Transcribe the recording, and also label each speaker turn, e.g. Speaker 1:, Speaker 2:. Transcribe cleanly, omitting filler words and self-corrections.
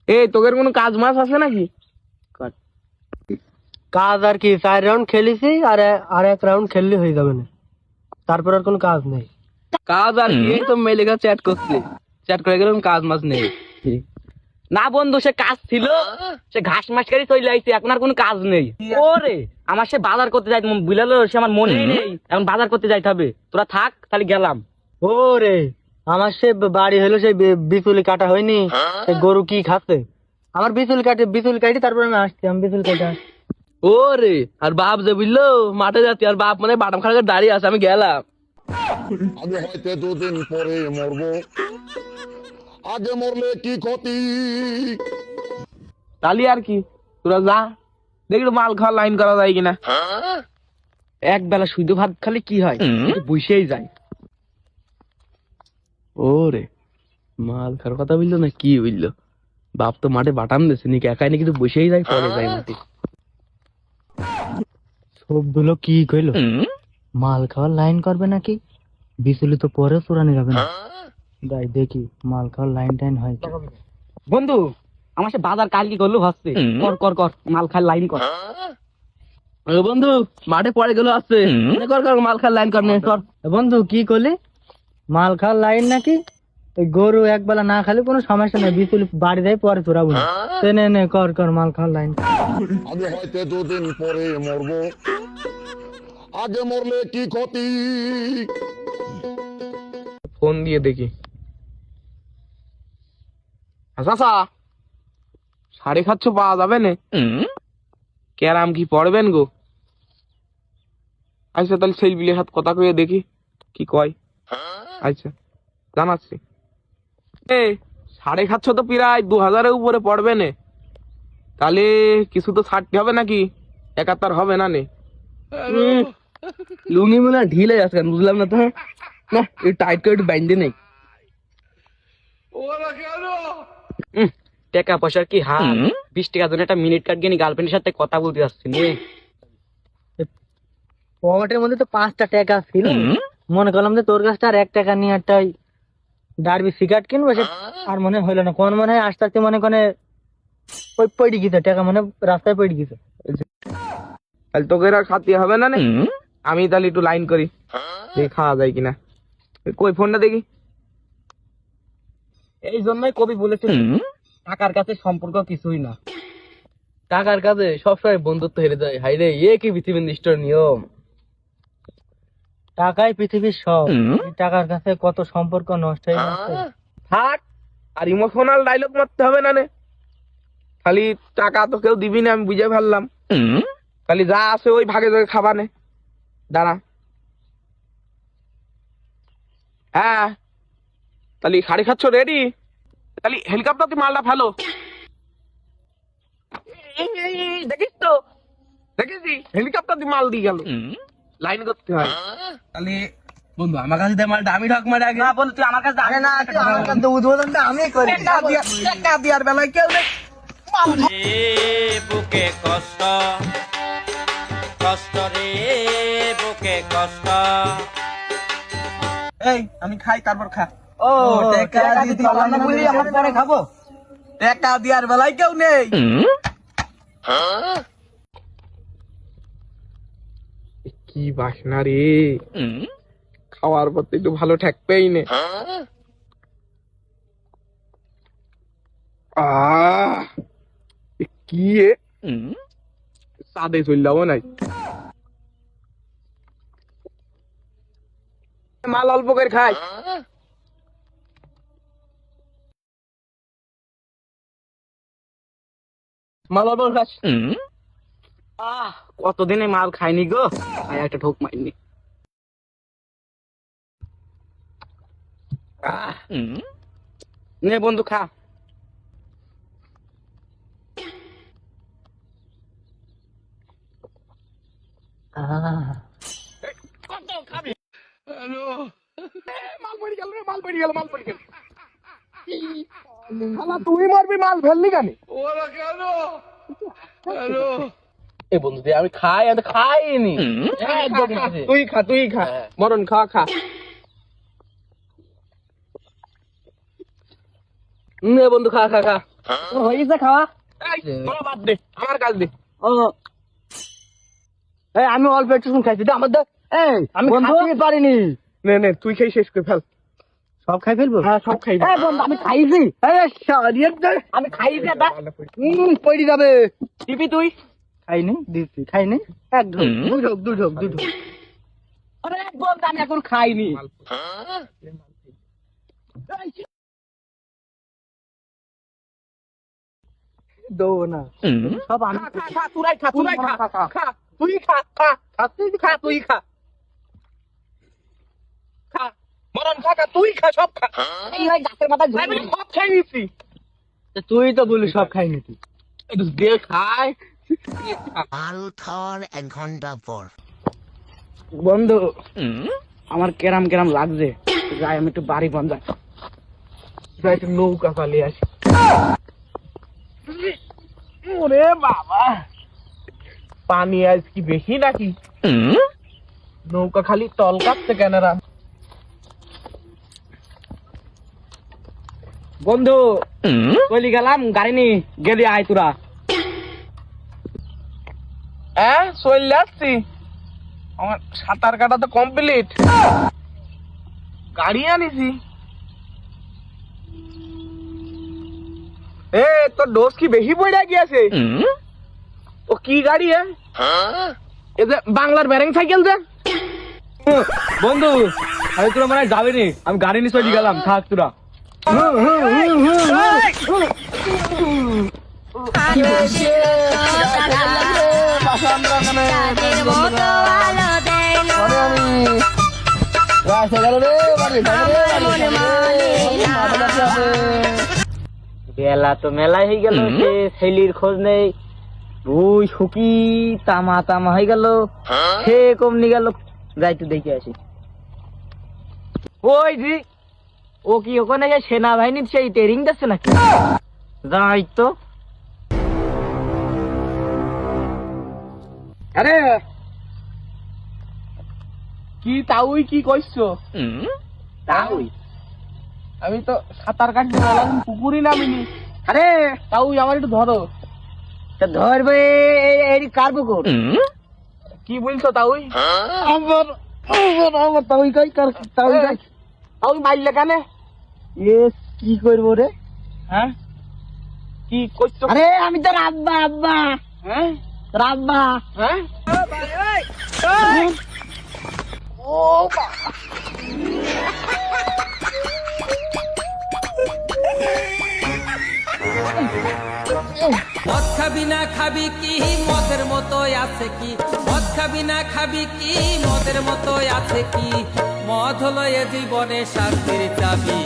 Speaker 1: এই তোদের কোনো কাজ মাছ আছে নাকি?
Speaker 2: কাজ আর কি, 4 রাউন্ড খেলেছি, আর এক রাউন্ড খেললে হয়ে যাবে না, তারপর আর কোনো কাজ নেই।
Speaker 1: কাজ আর কি, এই তো মেলেগা চ্যাট করছে, চ্যাট করে গেলাম, কাজ মাছ নেই। না বন্ধু, সে কাজ ছিল, সে ঘাস মাস কেটে চলে আইছে, এখন আর কোনো কাজ নেই। ওরে আমার সে বাজার করতে যাই বুঝলো, সে আমার মনেই নেই, এখন বাজার করতে যাইতে হবে। তোরা থাক, তাহলে গেলাম।
Speaker 2: ওরে আমার সে বাড়ি হলো, সেই বিচুলি কাটা হয়নি, সে গরু কি খাচ্ছে, আমার বিচুলি কাটি তারপরে আমি আসছি, আমি বিচুলি কাটা।
Speaker 1: ওরে আর বাপ যে বুঝলো মাঠে যাচ্ছি, আর বাপ মানে বাটাম খাড়া দাঁড়িয়ে আছে, আমি গেলাম।
Speaker 3: আগে হয়তো 2 দিন পরে মরবো, আগে মরলে কি ক্ষতি।
Speaker 1: তাহলে আর কি, তোরা যা, দেখি মাল খাওয়ার লাইন করা যায় কিনা। এক বেলা শুধু ভাত খালি কি হয়, বসেই যায়। ওরে মাল খাওয়ার কথা বললো না, কি বললো, বাপ তো মাঠে বাটাম দিচ্ছে নাকি, একাই নাকি তো বসেই যায়, পরে যায় মাঠে।
Speaker 2: সবগুলো কি কইলো, মাল খাওয়ার লাইন করবে নাকি, বিচুলি তো পরে চুরানি যাবে না, যাই দেখি মাল খাওয়ার লাইন টাইন হয় কি।
Speaker 1: বন্ধু আমার সে বাজার কাল কি করলো ভাবছে, কর কর কর মাল খাওয়ার লাইন কর। ও বন্ধু মাঠে পড়ে গেল আসছে, কর কর মাল খাওয়ার লাইন কর, নে কর।
Speaker 2: বন্ধু কি করলি, মাল খাওয়ার লাইন নাকি, ওই গরু একবেলা না খালি কোনো সমস্যা নেই, বিচুলি বাড়ি দেয় পরে চুরাবো না, নে নে কর কর মাল খাওয়ার লাইন।
Speaker 3: আগে হয়তো 2 দিন পরে মরবো, আগে মরলে কি ক্ষতি।
Speaker 1: ফোন দিয়ে দেখি। আচ্ছা শাড়ি খাচ্ছ পাওয়া যাবে না, ক্যারাম কি পড়বেন গো? আচ্ছা তাহলে সেই বিলের হাত কথা কয়ে দেখি কি কয়। আচ্ছা জানাচ্ছি। এ শাড়ি খাচ্ছ তো প্রায় 2000-এর উপরে পড়বে না, তাহলে কিছু তো ছাড়তে হবে নাকি, 71 হবে না নে। লুঙ্গি মনে হয় ঢিলে যাচ্ছে, বুঝলাম না তো, না একটু টাইট করে একটু বাইন্ধে নেই। টাকা পয়সার কি হাল, 20 টাকা জন্য একটা মিনিট কাট গিয়ে গার্লফ্রেন্ডের সাথে কথা বলতে যাচ্ছি নে।
Speaker 2: পকেটের মধ্যে তো 5টা টাকা ছিল, মনে করলাম যে তোর কাছটা আর 1 টাকা নিয়ে একটা ডারবি সিগারেট কিনবো, আর মনে হইলো না, কোন মনে হয় আস্তে আস্তে মনে করে ওই পড়ে গেছে টাকা, মানে রাস্তায় পড়ে গেছে।
Speaker 1: তাহলে তোকে আর খাতে হবে না নে, আমি তাহলে একটু লাইন করি, দেখি খাওয়া যায় কিনা। কই ফোনটা দেখি। এই জন্যই কবি বলেছিল, টাকার কাছে সম্পর্ক কিছুই না, টাকার কাছে সবসময় বন্ধুত্ব হেরে যায়। হাই রে, এ কি পৃথিবীর নিষ্ঠুর নিয়ম।
Speaker 2: টাকাই পৃথিবীর সব, এই টাকার কাছে কত সম্পর্ক নষ্ট হয়ে যাচ্ছে।
Speaker 1: থাক, আর ইমোশনাল ডায়লগ মারতে হবে না নে, খালি টাকা তো কেউ দিবি না, আমি বুঝে ফেললাম, খালি যা আছে ওই ভাগে ভাগে খাবা নে। দাঁড়া, হ্যাঁ তাহলে শাড়ি খাচ্ছ রেডি, তাহলে হেলিকপ্টার তুই মালটা ফেলো। দেখিস তো, দেখেছি হেলিকপ্টার দিয়ে মাল দিয়ে গেল, লাইন করতে হয়। তাহলে বন্ধু আমার কাছে দে মালটা, আমি ঢক মারে আগে। না বন্ধু তুই আমার কাছে আরে না, তুই আমার কাছে উদ্বোধনটা আমি করি, টাকা দিয়ার বেলায় কেউ নেই।
Speaker 4: বুকে কষ্ট কষ্ট রে, বুকে কষ্ট।
Speaker 1: এই আমি খাই তারপর খা।
Speaker 2: ও টাকা দিতে পারলাম না বলি আমরা পরে খাবো,
Speaker 1: টাকা দিয়ার বেলায় কেউ নেই। কি বাসনা রে, খাওয়ার পর তো একটু ভালো ঠেকবেই নে। আহ কি সাদে চললাম নাই, মাল অল্প করে খাই। মাল অল্প করে খাস। কতদিনে মাল খাইনি গো, খাই একটা ঠোক মাইনি। নে বন্ধু খা। কত খাবি? মাল পড়ে গেল রে, মাল পড়ে গেল, মাল পড়ে গেল। শালা তুই মারবি, মাল ফেললি কেন? এ বন্ধু দে আমি খাই, আমি খাইনি। তুই খা, তুই খা, মরণ খা খা। নে বন্ধু খা খা খা।
Speaker 2: তোর হয়ে গেছে খাওয়া?
Speaker 1: এই, তোরা বাদ দে, আমার কাজ দে।
Speaker 2: ও এই আমি অল্প একটু খাইছি, দে আমার দে। এই আমি খাইতে পারিনি।
Speaker 1: নে নে তুই খেয়ে শেষ করে ফেল।
Speaker 2: সব খাই ফেলবো?
Speaker 1: হ্যাঁ সব খাই।
Speaker 2: এই বন্ধু আমি খাইছি। আমি খাইছি এটা। পড়ে যাবে।
Speaker 1: টিপি তুই
Speaker 2: খাইনি দিচ্ছি, খাইনি এক ঢোক, দুই ঢোক।
Speaker 1: আরে বন্ধু আমি এখন খাইনি।
Speaker 2: দেবো না সব আমি।
Speaker 1: খা খা খা তুই খা তুই খা খা তুই খা খা খা তুই খা তুই খা খা মরণ খা খা তুই খা সব খা।
Speaker 2: এই ভাই গাছের মাথা
Speaker 1: আমি সব খাই নিছি।
Speaker 2: তুই তো বলি সব খাইনি তুই।
Speaker 1: একটু দে খাই।
Speaker 5: Althor and Condapor.
Speaker 1: বন্ধু আমার কেরাম কেরাম লাগছে, যাই আমি একটু বাড়ি বন্ধ যাই, একটু নৌকা চালিয়ে আসি। ওরে বাবা পানি আজ কি বেশি নাকি? নৌকা খালি তল কাটছে কেনারা। বন্ধু চলি গেলাম, গাড়ি নি গেলি আয় তোরা। হ্যাঁ চলে আসছি, আমার সাঁতার কাটা তো কমপ্লিট, গাড়ি আনিছি। এ তোর ডোজ কি বেশি পড়ে গিয়েছে? ও কি গাড়ি এই যে বাংলার ব্যারেং সাইকেল যে। বন্ধু আমি তোরা মানে যাবে নি, আমি গাড়ি নিয়ে চলে গেলাম, থাক তোরা।
Speaker 2: বেলা তো মেলাই হয়ে গেল, সে ছেলির খোঁজ নেই, ভুই শুকি তামা তামা হয়ে গেল, সে কমনি গেল। যাই তো দেখে আসি। ওই জি ও কি ওখানে যে সেনাবাহিনীর সেই ট্রেনিং দিচ্ছে নাকি? যাই তো।
Speaker 1: আরে কি তাউই কি কইছো?
Speaker 2: তাই
Speaker 1: আমি তো সাঁতার কাটতে গেলাম, পুকুরি নামিনি। আরে তাউই আমার একটু ধরো।
Speaker 2: তা ধরবে এই কার পুকুর?
Speaker 1: কি বলছো তাউই?
Speaker 2: আমার আমার তাই কই কার তাই কই?
Speaker 1: তাউই মারলে কেনে?
Speaker 2: এ কি করবো রে?
Speaker 1: হ্যাঁ কি করছো?
Speaker 2: আরে আমি তো রাব্বা আব্বা।
Speaker 1: হ্যাঁ
Speaker 2: রাব্বা।
Speaker 1: হ্যাঁ ও
Speaker 6: মদ খাবি না খাবি কি মদের মতো আছে কি? মদ খাবি না খাবি কি মদের মতো আছে কি? মদ হলো এ জীবনে শান্তির চাবি।